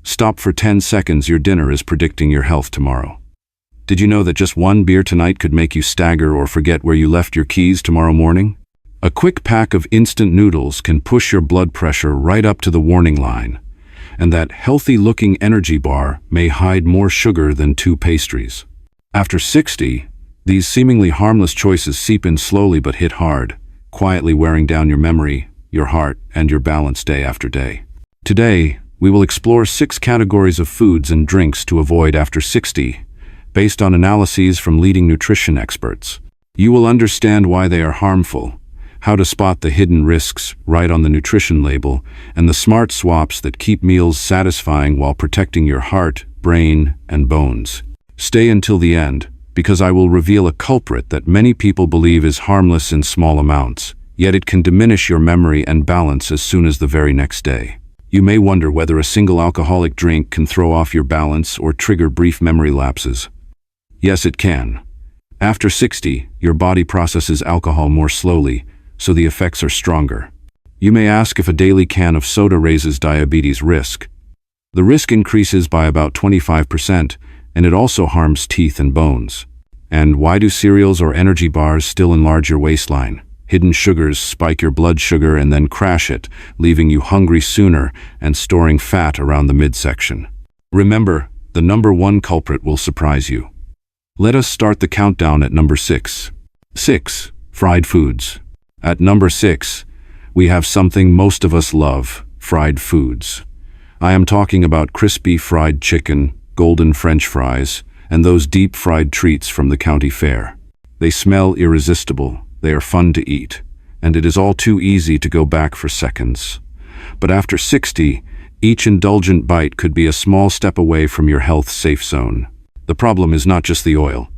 Stop for 10 seconds, your dinner is predicting your health tomorrow. Did you know that just one beer tonight could make you stagger or forget where you left your keys tomorrow morning? A quick pack of instant noodles can push your blood pressure right up to the warning line, and that healthy-looking energy bar may hide more sugar than 2 pastries. After 60, these seemingly harmless choices seep in slowly but hit hard, quietly wearing down your memory, your heart, and your balance day after day. Today, we will explore 6 categories of foods and drinks to avoid after 60, based on analyses from leading nutrition experts. You will understand why they are harmful, how to spot the hidden risks right on the nutrition label, and the smart swaps that keep meals satisfying while protecting your heart, brain, and bones. Stay until the end, because I will reveal a culprit that many people believe is harmless in small amounts, yet it can diminish your memory and balance as soon as the very next day. You may wonder whether a single alcoholic drink can throw off your balance or trigger brief memory lapses. Yes, it can. After 60, your body processes alcohol more slowly, so the effects are stronger. You may ask if a daily can of soda raises diabetes risk. The risk increases by about 25%, and it also harms teeth and bones. And why do cereals or energy bars still enlarge your waistline? Hidden sugars spike your blood sugar and then crash it, leaving you hungry sooner and storing fat around the midsection. Remember, the number 1 culprit will surprise you. Let us start the countdown at number 6. 6. Fried foods. At number 6, we have something most of us love: fried foods. I am talking about crispy fried chicken, golden French fries, and those deep-fried treats from the county fair. They smell irresistible, they are fun to eat, and it is all too easy to go back for seconds. But after 60, each indulgent bite could be a small step away from your health safe zone. The problem is not just the oil.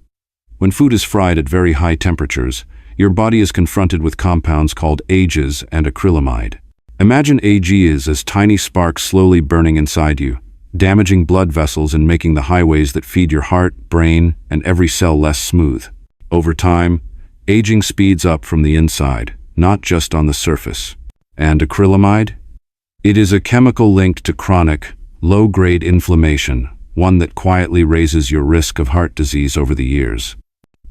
When food is fried at very high temperatures, your body is confronted with compounds called AGEs and acrylamide. Imagine AGEs as tiny sparks slowly burning inside you, damaging blood vessels and making the highways that feed your heart, brain, and every cell less smooth. Over time, aging speeds up from the inside, not just on the surface. And acrylamide? It is a chemical linked to chronic, low-grade inflammation, one that quietly raises your risk of heart disease over the years.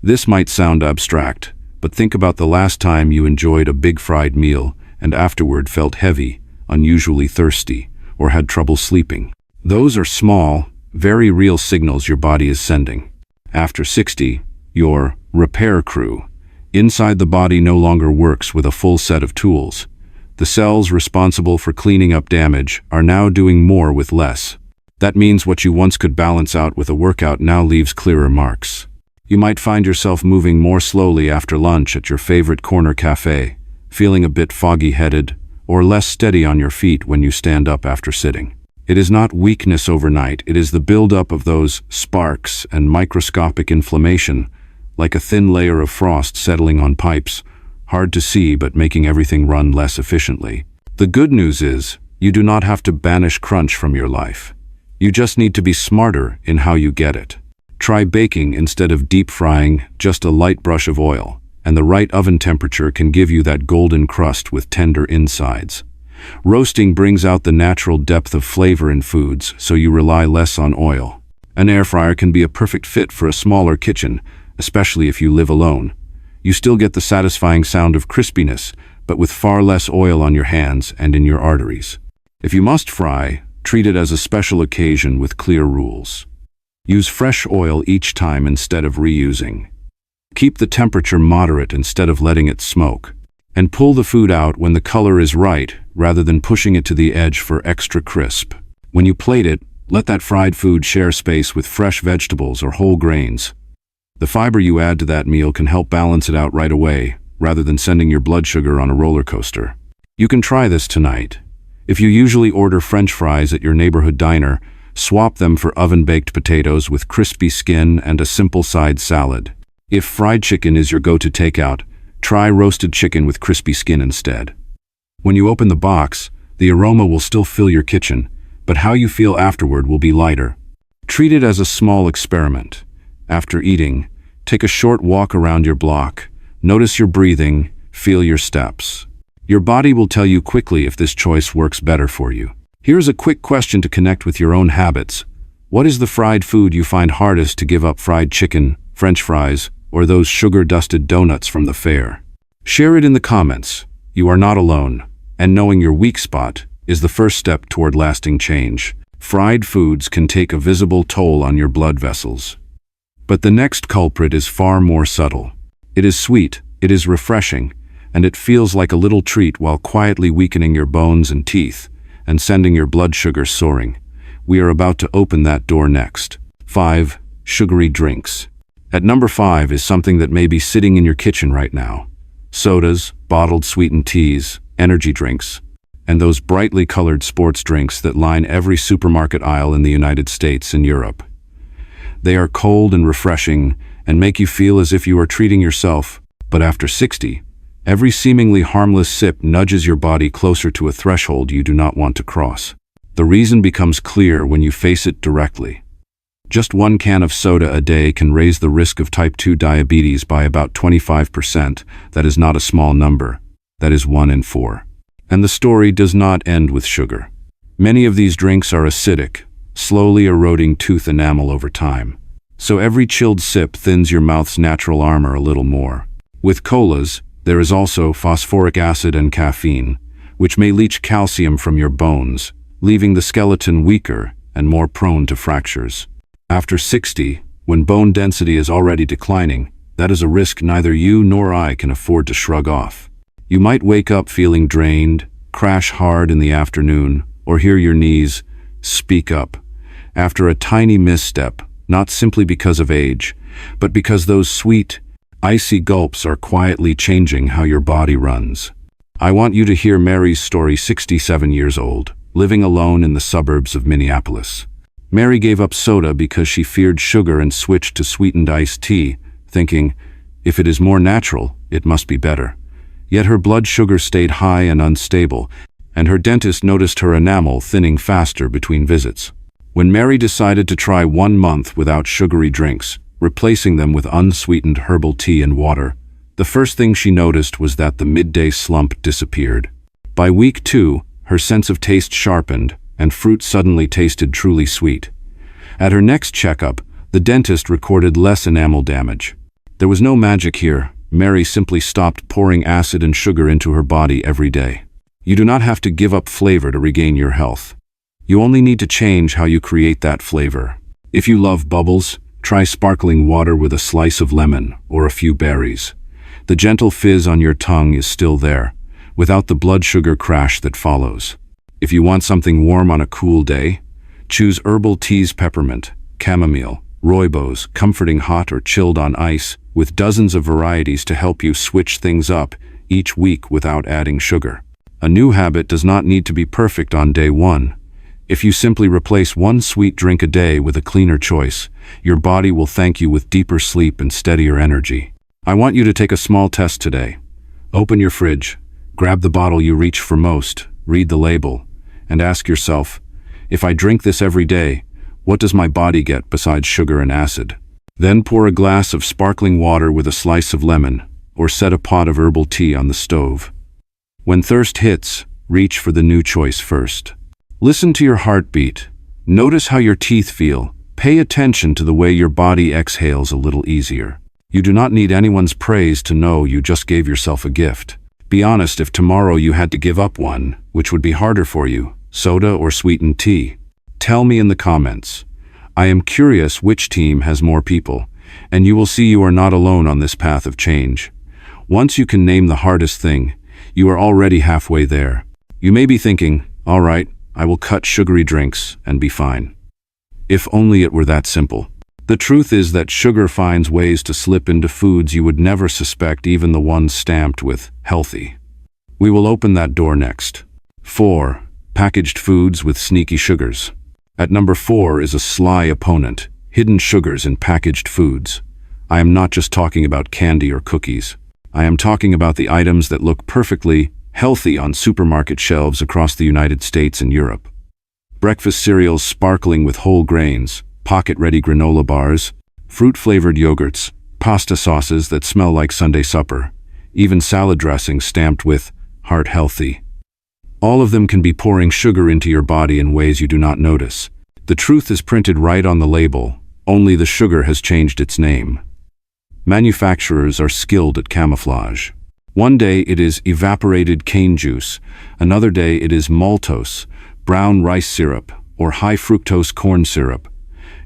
This might sound abstract, but think about the last time you enjoyed a big fried meal and afterward felt heavy, unusually thirsty, or had trouble sleeping. Those are small, very real signals your body is sending. After 60, your repair crew inside the body no longer works with a full set of tools. The cells responsible for cleaning up damage are now doing more with less. That means what you once could balance out with a workout now leaves clearer marks. You might find yourself moving more slowly after lunch at your favorite corner cafe, feeling a bit foggy-headed, or less steady on your feet when you stand up after sitting. It is not weakness overnight, it is the buildup of those sparks and microscopic inflammation, like a thin layer of frost settling on pipes, hard to see but making everything run less efficiently. The good news is, you do not have to banish crunch from your life. You just need to be smarter in how you get it. Try baking instead of deep frying, just a light brush of oil, and the right oven temperature can give you that golden crust with tender insides. Roasting brings out the natural depth of flavor in foods, so you rely less on oil. An air fryer can be a perfect fit for a smaller kitchen, especially if you live alone. You still get the satisfying sound of crispiness, but with far less oil on your hands and in your arteries. If you must fry, treat it as a special occasion with clear rules. Use fresh oil each time instead of reusing. Keep the temperature moderate instead of letting it smoke. And pull the food out when the color is right, rather than pushing it to the edge for extra crisp. When you plate it, let that fried food share space with fresh vegetables or whole grains. The fiber you add to that meal can help balance it out right away, rather than sending your blood sugar on a roller coaster. You can try this tonight. If you usually order French fries at your neighborhood diner, swap them for oven-baked potatoes with crispy skin and a simple side salad. If fried chicken is your go-to takeout, try roasted chicken with crispy skin instead. When you open the box, the aroma will still fill your kitchen, but how you feel afterward will be lighter. Treat it as a small experiment. After eating, take a short walk around your block. Notice your breathing, feel your steps. Your body will tell you quickly if this choice works better for you. Here's a quick question to connect with your own habits. What is the fried food you find hardest to give up? Fried chicken, French fries, or those sugar-dusted donuts from the fair? Share it in the comments. You are not alone, and knowing your weak spot is the first step toward lasting change. Fried foods can take a visible toll on your blood vessels. But the next culprit is far more subtle. It is sweet, it is refreshing, and it feels like a little treat while quietly weakening your bones and teeth and sending your blood sugar soaring. We are about to open that door next. 5. Sugary drinks. At number 5 is something that may be sitting in your kitchen right now. Sodas, bottled sweetened teas, energy drinks, and those brightly colored sports drinks that line every supermarket aisle in the United States and Europe. They are cold and refreshing and make you feel as if you are treating yourself, but after 60, every seemingly harmless sip nudges your body closer to a threshold you do not want to cross. The reason becomes clear when you face it directly. Just one can of soda a day can raise the risk of type 2 diabetes by about 25%. That is not a small number. That is 1 in 4. And the story does not end with sugar. Many of these drinks are acidic, slowly eroding tooth enamel over time. So every chilled sip thins your mouth's natural armor a little more. With colas, there is also phosphoric acid and caffeine, which may leach calcium from your bones, leaving the skeleton weaker and more prone to fractures. After 60, when bone density is already declining, that is a risk neither you nor I can afford to shrug off. You might wake up feeling drained, crash hard in the afternoon, or hear your knees speak up after a tiny misstep, not simply because of age, but because those sweet, icy gulps are quietly changing how your body runs. I want you to hear Mary's story, 67 years old, living alone in the suburbs of Minneapolis. Mary gave up soda because she feared sugar and switched to sweetened iced tea, thinking, if it is more natural, it must be better. Yet her blood sugar stayed high and unstable, and her dentist noticed her enamel thinning faster between visits. When Mary decided to try 1 month without sugary drinks, replacing them with unsweetened herbal tea and water, the first thing she noticed was that the midday slump disappeared. By week 2, her sense of taste sharpened, and fruit suddenly tasted truly sweet. At her next checkup, the dentist recorded less enamel damage. There was no magic here. Mary simply stopped pouring acid and sugar into her body every day. You do not have to give up flavor to regain your health. You only need to change how you create that flavor. If you love bubbles, try sparkling water with a slice of lemon or a few berries. The gentle fizz on your tongue is still there, without the blood sugar crash that follows. If you want something warm on a cool day, choose herbal teas, peppermint, chamomile, rooibos, comforting hot or chilled on ice, with dozens of varieties to help you switch things up each week without adding sugar. A new habit does not need to be perfect on day 1. If you simply replace 1 sweet drink a day with a cleaner choice, your body will thank you with deeper sleep and steadier energy. I want you to take a small test today. Open your fridge, grab the bottle you reach for most, read the label, and ask yourself, if I drink this every day, what does my body get besides sugar and acid? Then pour a glass of sparkling water with a slice of lemon, or set a pot of herbal tea on the stove. When thirst hits, reach for the new choice first. Listen to your heartbeat. Notice how your teeth feel. Pay attention to the way your body exhales a little easier. You do not need anyone's praise to know you just gave yourself a gift. Be honest, if tomorrow you had to give up one, which would be harder for you, soda or sweetened tea? Tell me in the comments. I am curious which team has more people, and you will see you are not alone on this path of change. Once you can name the hardest thing, you are already halfway there. You may be thinking, all right, I will cut sugary drinks and be fine. If only it were that simple. The truth is that sugar finds ways to slip into foods you would never suspect, even the ones stamped with healthy. We will open that door next. 4. Packaged foods with sneaky sugars. At number 4 is a sly opponent, hidden sugars in packaged foods. I am not just talking about candy or cookies. I am talking about the items that look perfectly healthy on supermarket shelves across the United States and Europe. Breakfast cereals sparkling with whole grains, pocket-ready granola bars, fruit-flavored yogurts, pasta sauces that smell like Sunday supper, even salad dressings stamped with heart healthy. All of them can be pouring sugar into your body in ways you do not notice. The truth is printed right on the label, only the sugar has changed its name. Manufacturers are skilled at camouflage. One day it is evaporated cane juice, another day it is maltose, brown rice syrup, or high fructose corn syrup.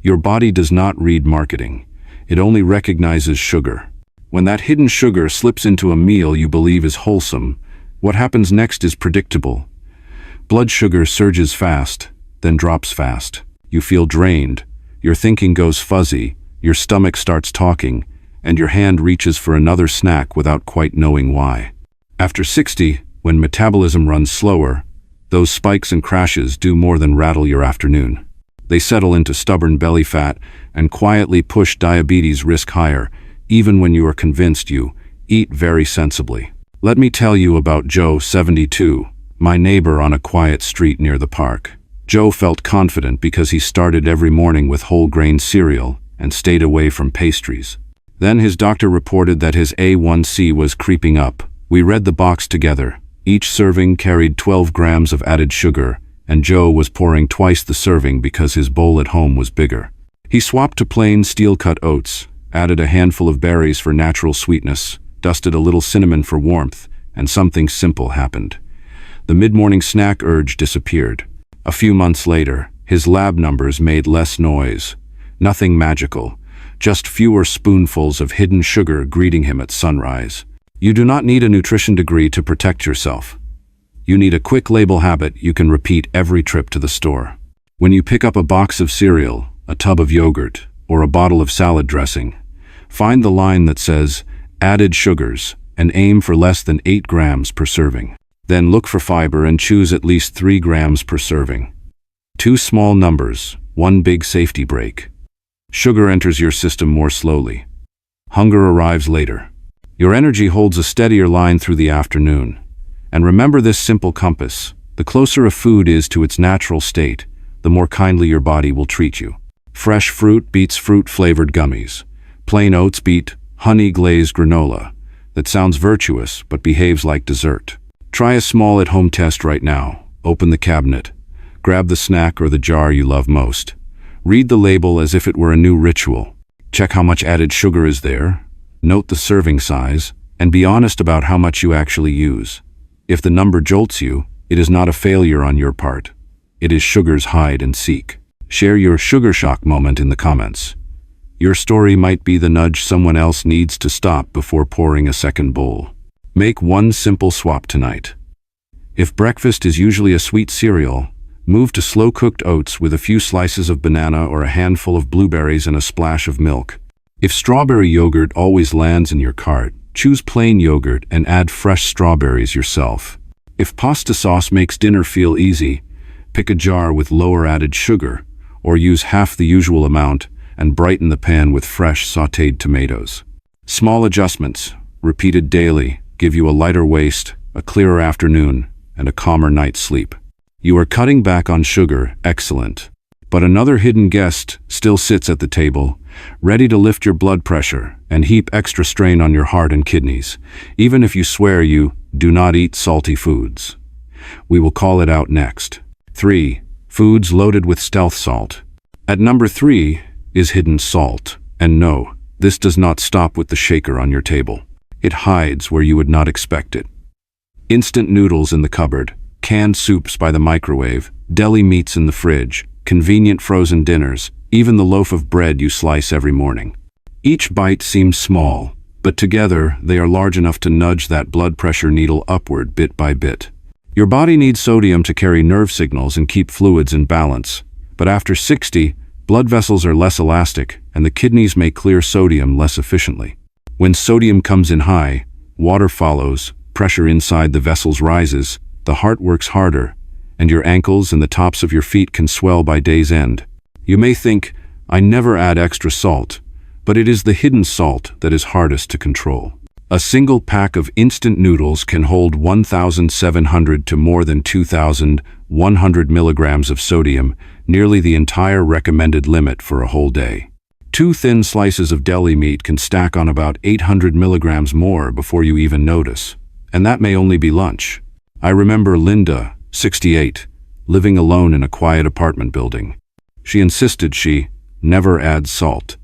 Your body does not read marketing. It only recognizes sugar. When that hidden sugar slips into a meal you believe is wholesome, what happens next is predictable. Blood sugar surges fast, then drops fast. You feel drained, your thinking goes fuzzy, your stomach starts talking, and your hand reaches for another snack without quite knowing why. After 60, when metabolism runs slower, those spikes and crashes do more than rattle your afternoon. They settle into stubborn belly fat and quietly push diabetes risk higher, even when you are convinced you eat very sensibly. Let me tell you about Joe, 72, my neighbor on a quiet street near the park. Joe felt confident because he started every morning with whole grain cereal and stayed away from pastries. Then his doctor reported that his A1C was creeping up. We read the box together. Each serving carried 12 grams of added sugar, and Joe was pouring twice the serving because his bowl at home was bigger. He swapped to plain steel-cut oats, added a handful of berries for natural sweetness, dusted a little cinnamon for warmth, and something simple happened. The mid-morning snack urge disappeared. A few months later, his lab numbers made less noise. Nothing magical, just fewer spoonfuls of hidden sugar greeting him at sunrise. You do not need a nutrition degree to protect yourself. You need a quick label habit you can repeat every trip to the store. When you pick up a box of cereal, a tub of yogurt, or a bottle of salad dressing, find the line that says, added sugars, and aim for less than 8 grams per serving. Then look for fiber and choose at least 3 grams per serving. 2 small numbers, 1 big safety break. Sugar enters your system more slowly. Hunger arrives later. Your energy holds a steadier line through the afternoon. And remember this simple compass: the closer a food is to its natural state, the more kindly your body will treat you. Fresh fruit beats fruit-flavored gummies. Plain oats beat honey-glazed granola. That sounds virtuous, but behaves like dessert. Try a small at-home test right now. Open the cabinet. Grab the snack or the jar you love most. Read the label as if it were a new ritual. Check how much added sugar is there. Note the serving size, and be honest about how much you actually use. If the number jolts you, it is not a failure on your part. It is sugar's hide and seek. Share your sugar shock moment in the comments. Your story might be the nudge someone else needs to stop before pouring a second bowl. Make one simple swap tonight. If breakfast is usually a sweet cereal, move to slow-cooked oats with a few slices of banana or a handful of blueberries and a splash of milk. If strawberry yogurt always lands in your cart, choose plain yogurt and add fresh strawberries yourself. If pasta sauce makes dinner feel easy, pick a jar with lower added sugar, or use half the usual amount and brighten the pan with fresh sautéed tomatoes. Small adjustments, repeated daily, give you a lighter waist, a clearer afternoon, and a calmer night's sleep. You are cutting back on sugar, excellent. But another hidden guest still sits at the table, ready to lift your blood pressure and heap extra strain on your heart and kidneys, even if you swear you do not eat salty foods. We will call it out next. 3. Foods loaded with stealth salt. At number 3 is hidden salt. And no, this does not stop with the shaker on your table. It hides where you would not expect it. Instant noodles in the cupboard, canned soups by the microwave, deli meats in the fridge, convenient frozen dinners, even the loaf of bread you slice every morning. Each bite seems small, but together they are large enough to nudge that blood pressure needle upward bit by bit. Your body needs sodium to carry nerve signals and keep fluids in balance. But after 60, blood vessels are less elastic, and the kidneys may clear sodium less efficiently. When sodium comes in high, water follows, pressure inside the vessels rises, the heart works harder, and your ankles and the tops of your feet can swell by day's end. You may think, I never add extra salt, but it is the hidden salt that is hardest to control. A single pack of instant noodles can hold 1,700 to more than 2,100 milligrams of sodium, nearly the entire recommended limit for a whole day. 2 thin slices of deli meat can stack on about 800 milligrams more before you even notice, and that may only be lunch. I remember Linda, 68, living alone in a quiet apartment building. She insisted she never adds salt.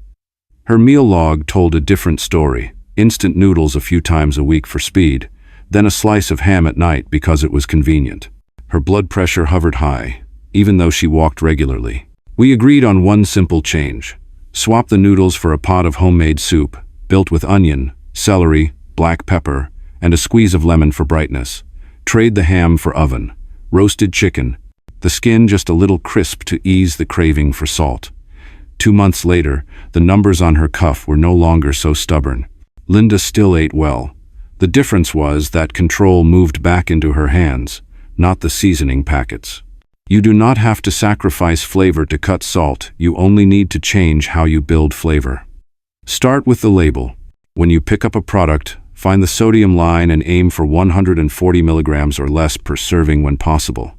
Her meal log told a different story: instant noodles a few times a week for speed, then a slice of ham at night because it was convenient. Her blood pressure hovered high, even though she walked regularly. We agreed on one simple change: swap the noodles for a pot of homemade soup, built with onion, celery, black pepper, and a squeeze of lemon for brightness. Trade the ham for oven, roasted chicken, the skin just a little crisp to ease the craving for salt. 2 months later, the numbers on her cuff were no longer so stubborn. Linda still ate well. The difference was that control moved back into her hands, not the seasoning packets. You do not have to sacrifice flavor to cut salt, you only need to change how you build flavor. Start with the label. When you pick up a product, find the sodium line and aim for 140 milligrams or less per serving when possible.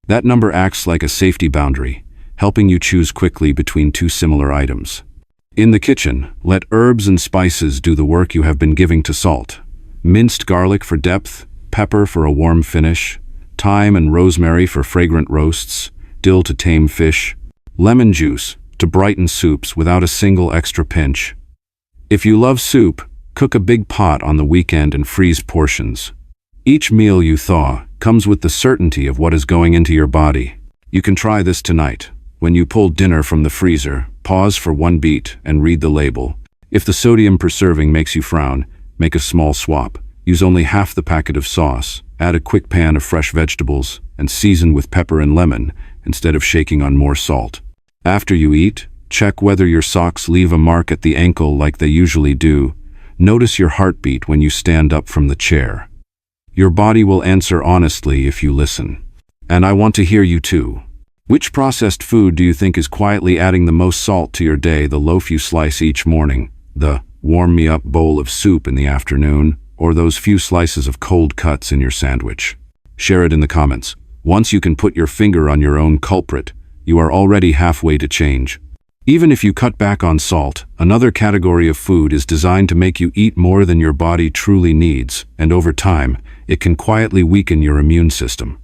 That number acts like a safety boundary, helping you choose quickly between two similar items. In the kitchen, let herbs and spices do the work you have been giving to salt. Minced garlic for depth, pepper for a warm finish, thyme and rosemary for fragrant roasts, dill to tame fish, lemon juice to brighten soups without a single extra pinch. If you love soup, cook a big pot on the weekend and freeze portions. Each meal you thaw comes with the certainty of what is going into your body. You can try this tonight. When you pull dinner from the freezer, pause for one beat and read the label. If the sodium per serving makes you frown, make a small swap. Use only half the packet of sauce, add a quick pan of fresh vegetables, and season with pepper and lemon instead of shaking on more salt. After you eat, check whether your socks leave a mark at the ankle like they usually do. Notice your heartbeat when you stand up from the chair. Your body will answer honestly if you listen. And I want to hear you too. Which processed food do you think is quietly adding the most salt to your day? The loaf you slice each morning, the warm-me-up bowl of soup in the afternoon, or those few slices of cold cuts in your sandwich? Share it in the comments. Once you can put your finger on your own culprit, you are already halfway to change. Even if you cut back on salt, another category of food is designed to make you eat more than your body truly needs, and over time, it can quietly weaken your immune system.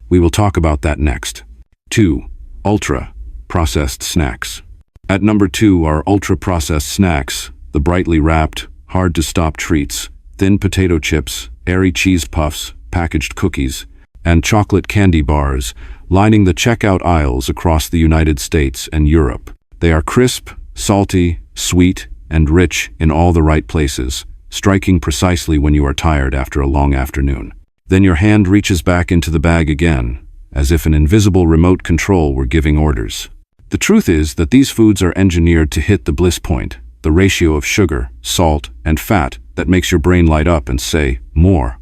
We will talk about that next. 2. Ultra-processed snacks. At number 2 are ultra-processed snacks, the brightly wrapped, hard-to-stop treats, thin potato chips, airy cheese puffs, packaged cookies, and chocolate candy bars lining the checkout aisles across the United States and Europe. They are crisp, salty, sweet, and rich in all the right places, striking precisely when you are tired after a long afternoon. Then your hand reaches back into the bag again, as if an invisible remote control were giving orders. The truth is that these foods are engineered to hit the bliss point, the ratio of sugar, salt, and fat that makes your brain light up and say, more.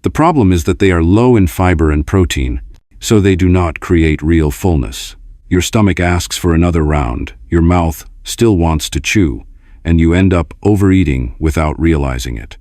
The problem is that they are low in fiber and protein, so they do not create real fullness. Your stomach asks for another round, your mouth still wants to chew, and you end up overeating without realizing it.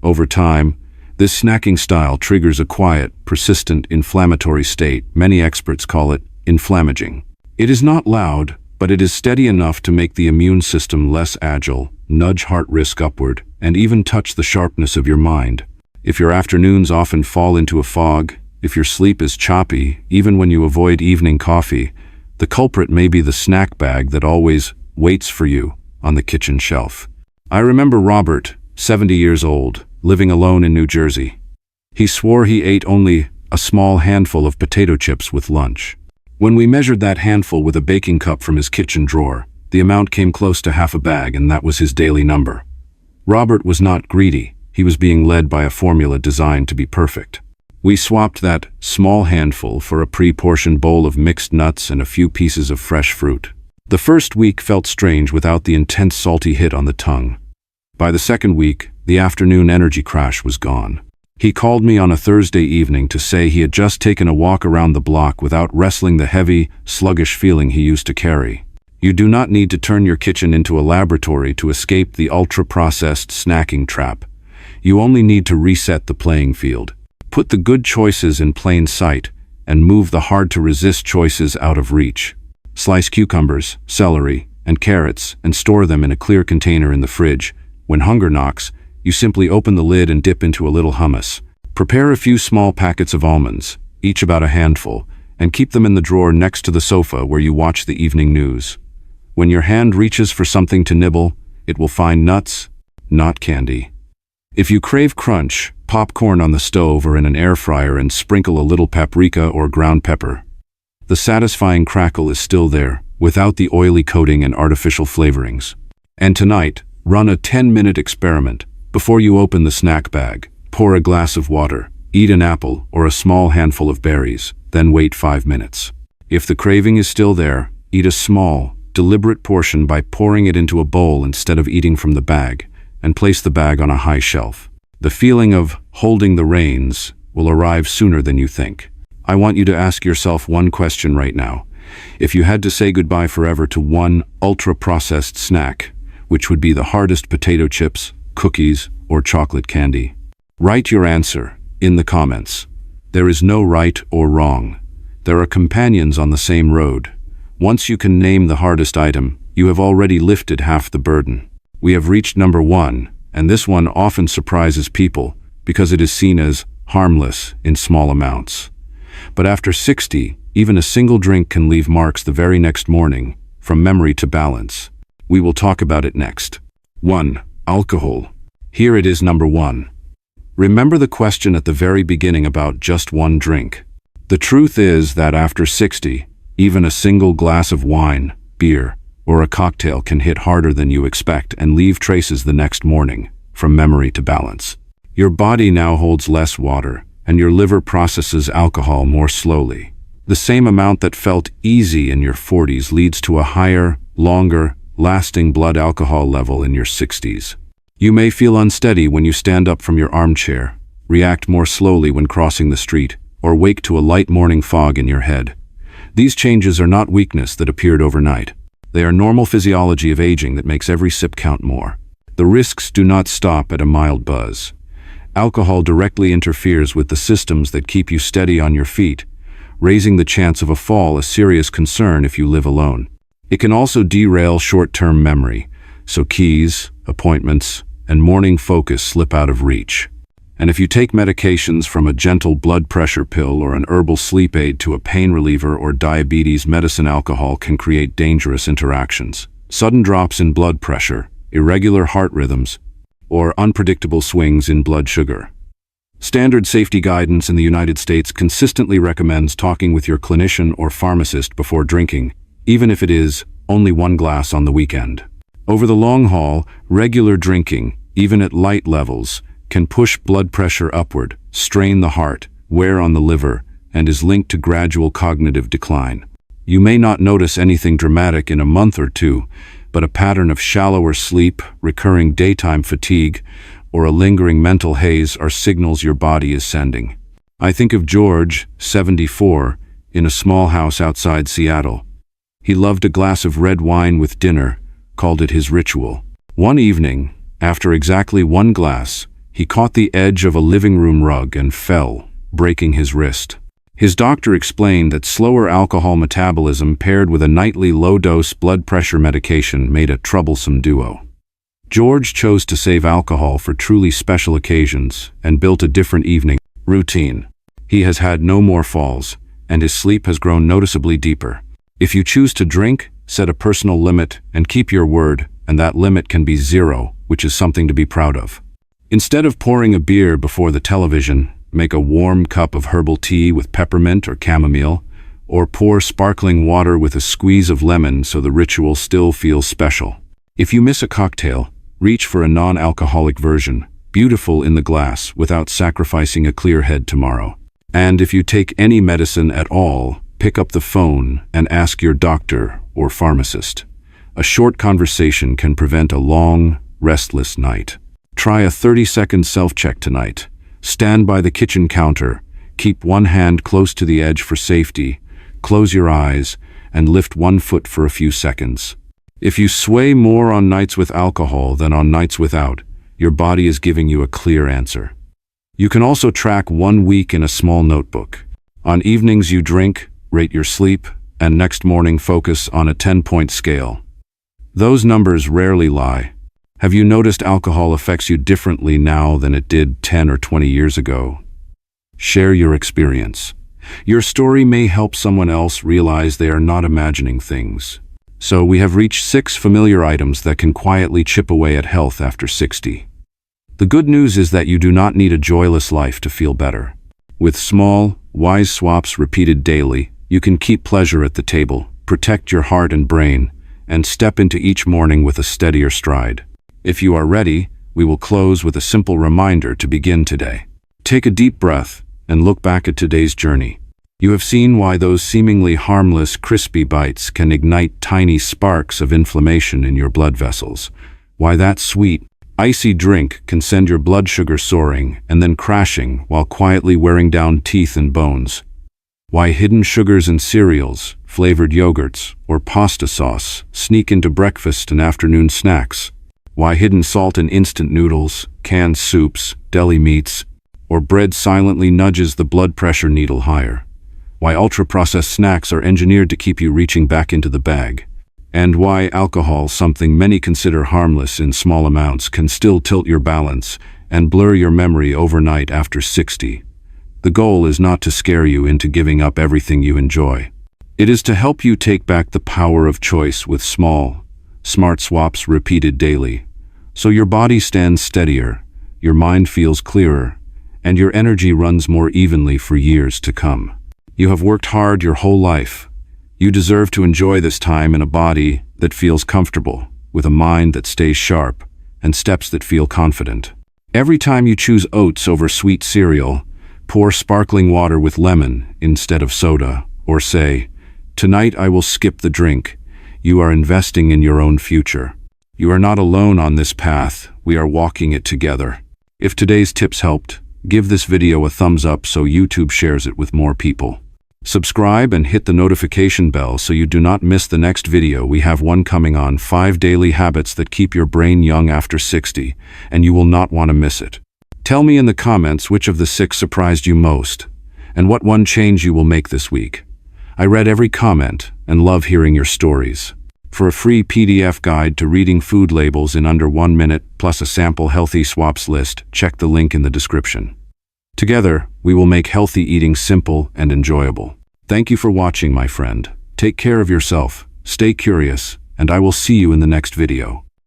Over time, this snacking style triggers a quiet, persistent inflammatory state. Many experts call it inflammaging. It is not loud, but it is steady enough to make the immune system less agile, nudge heart risk upward, and even touch the sharpness of your mind. If your afternoons often fall into a fog, if your sleep is choppy, even when you avoid evening coffee, the culprit may be the snack bag that always waits for you on the kitchen shelf. I remember Robert, 70 years old, living alone in New Jersey. He swore he ate only a small handful of potato chips with lunch. When we measured that handful with a baking cup from his kitchen drawer, the amount came close to half a bag, and that was his daily number. Robert was not greedy. He was being led by a formula designed to be perfect. We swapped that small handful for a pre-portioned bowl of mixed nuts and a few pieces of fresh fruit. The first week felt strange without the intense salty hit on the tongue. By the second week, the afternoon energy crash was gone. He called me on a Thursday evening to say he had just taken a walk around the block without wrestling the heavy, sluggish feeling he used to carry. You do not need to turn your kitchen into a laboratory to escape the ultra-processed snacking trap. You only need to reset the playing field. Put the good choices in plain sight and move the hard-to-resist choices out of reach. Slice cucumbers, celery, and carrots and store them in a clear container in the fridge. When hunger knocks, you simply open the lid and dip into a little hummus. Prepare a few small packets of almonds. each about a handful, and keep them in the drawer next to the sofa where you watch the evening news. When your hand reaches for something to nibble, it will find nuts, not candy. If you crave crunch, popcorn on the stove or in an air fryer and sprinkle a little paprika or ground pepper. The satisfying crackle is still there, without the oily coating and artificial flavorings. And tonight, run a 10-minute experiment. Before you open the snack bag, pour a glass of water, eat an apple or a small handful of berries, then wait 5 minutes. If the craving is still there, eat a small, deliberate portion by pouring it into a bowl instead of eating from the bag, and place the bag on a high shelf. The feeling of holding the reins will arrive sooner than you think. I want you to ask yourself one question right now. If you had to say goodbye forever to one ultra-processed snack, which would be the hardest potato chips, cookies, or chocolate candy? Write your answer in the comments. There is no right or wrong. There are companions on the same road. Once you can name the hardest item, you have already lifted half the burden. We have reached number 1, and this one often surprises people because it is seen as harmless in small amounts. But after 60, even a single drink can leave marks the very next morning, from memory to balance. We will talk about it next. 1. Alcohol. Here it is, number 1. Remember the question at the very beginning about just one drink. The truth is that after 60, even a single glass of wine, beer, or a cocktail can hit harder than you expect and leave traces the next morning, from memory to balance. Your body now holds less water, and your liver processes alcohol more slowly. The same amount that felt easy in your 40s leads to a higher, longer, lasting blood alcohol level in your 60s. You may feel unsteady when you stand up from your armchair, react more slowly when crossing the street, or wake to a light morning fog in your head. These changes are not weakness that appeared overnight. They are normal physiology of aging that makes every sip count more. The risks do not stop at a mild buzz. Alcohol directly interferes with the systems that keep you steady on your feet, raising the chance of a fall a serious concern if you live alone. It can also derail short-term memory, so keys, appointments, and morning focus slip out of reach. And if you take medications from a gentle blood pressure pill or an herbal sleep aid to a pain reliever or diabetes medicine, alcohol can create dangerous interactions. Sudden drops in blood pressure, irregular heart rhythms, or unpredictable swings in blood sugar. Standard safety guidance in the United States consistently recommends talking with your clinician or pharmacist before drinking, even if it is only one glass on the weekend. Over the long haul, regular drinking, even at light levels, can push blood pressure upward, strain the heart, wear on the liver, and is linked to gradual cognitive decline. You may not notice anything dramatic in a month or two, but a pattern of shallower sleep, recurring daytime fatigue, or a lingering mental haze are signals your body is sending. I think of George, 74, in a small house outside Seattle. He loved a glass of red wine with dinner, called it his ritual. One evening, after exactly one glass, he caught the edge of a living room rug and fell, breaking his wrist. His doctor explained that slower alcohol metabolism paired with a nightly low-dose blood pressure medication made a troublesome duo. George chose to save alcohol for truly special occasions and built a different evening routine. He has had no more falls, and his sleep has grown noticeably deeper. If you choose to drink, set a personal limit and keep your word, and that limit can be 0, which is something to be proud of. Instead of pouring a beer before the television, make a warm cup of herbal tea with peppermint or chamomile, or pour sparkling water with a squeeze of lemon so the ritual still feels special. If you miss a cocktail, reach for a non-alcoholic version, beautiful in the glass without sacrificing a clear head tomorrow. And if you take any medicine at all, pick up the phone and ask your doctor or pharmacist. A short conversation can prevent a long, restless night. Try a 30-second self-check tonight. Stand by the kitchen counter, keep one hand close to the edge for safety, close your eyes, and lift one foot for a few seconds. If you sway more on nights with alcohol than on nights without, your body is giving you a clear answer. You can also track 1 week in a small notebook. On evenings you drink, rate your sleep, and next morning focus on a 10-point scale. Those numbers rarely lie. Have you noticed alcohol affects you differently now than it did 10 or 20 years ago? Share your experience. Your story may help someone else realize they are not imagining things. So we have reached 6 familiar items that can quietly chip away at health after 60. The good news is that you do not need a joyless life to feel better. With small, wise swaps repeated daily, you can keep pleasure at the table, protect your heart and brain, and step into each morning with a steadier stride. If you are ready, we will close with a simple reminder to begin today. Take a deep breath and look back at today's journey. You have seen why those seemingly harmless, crispy bites can ignite tiny sparks of inflammation in your blood vessels. Why that sweet, icy drink can send your blood sugar soaring and then crashing while quietly wearing down teeth and bones. Why hidden sugars in cereals, flavored yogurts, or pasta sauce sneak into breakfast and afternoon snacks. Why hidden salt in instant noodles, canned soups, deli meats, or bread silently nudges the blood pressure needle higher. Why ultra-processed snacks are engineered to keep you reaching back into the bag. And why alcohol, something many consider harmless in small amounts, can still tilt your balance and blur your memory overnight after 60. The goal is not to scare you into giving up everything you enjoy. It is to help you take back the power of choice with small, smart swaps repeated daily. So your body stands steadier, your mind feels clearer, and your energy runs more evenly for years to come. You have worked hard your whole life. You deserve to enjoy this time in a body that feels comfortable, with a mind that stays sharp, and steps that feel confident. Every time you choose oats over sweet cereal, pour sparkling water with lemon instead of soda, or say, "Tonight I will skip the drink," you are investing in your own future. You are not alone on this path, we are walking it together. If today's tips helped, give this video a thumbs up so YouTube shares it with more people. Subscribe and hit the notification bell so you do not miss the next video. We have one coming on 5 daily habits that keep your brain young after 60, and you will not want to miss it. Tell me in the comments which of the 6 surprised you most, and what one change you will make this week. I read every comment and love hearing your stories. For a free PDF guide to reading food labels in under 1 minute, plus a sample healthy swaps list, check the link in the description. Together, we will make healthy eating simple and enjoyable. Thank you for watching, my friend. Take care of yourself, stay curious, and I will see you in the next video.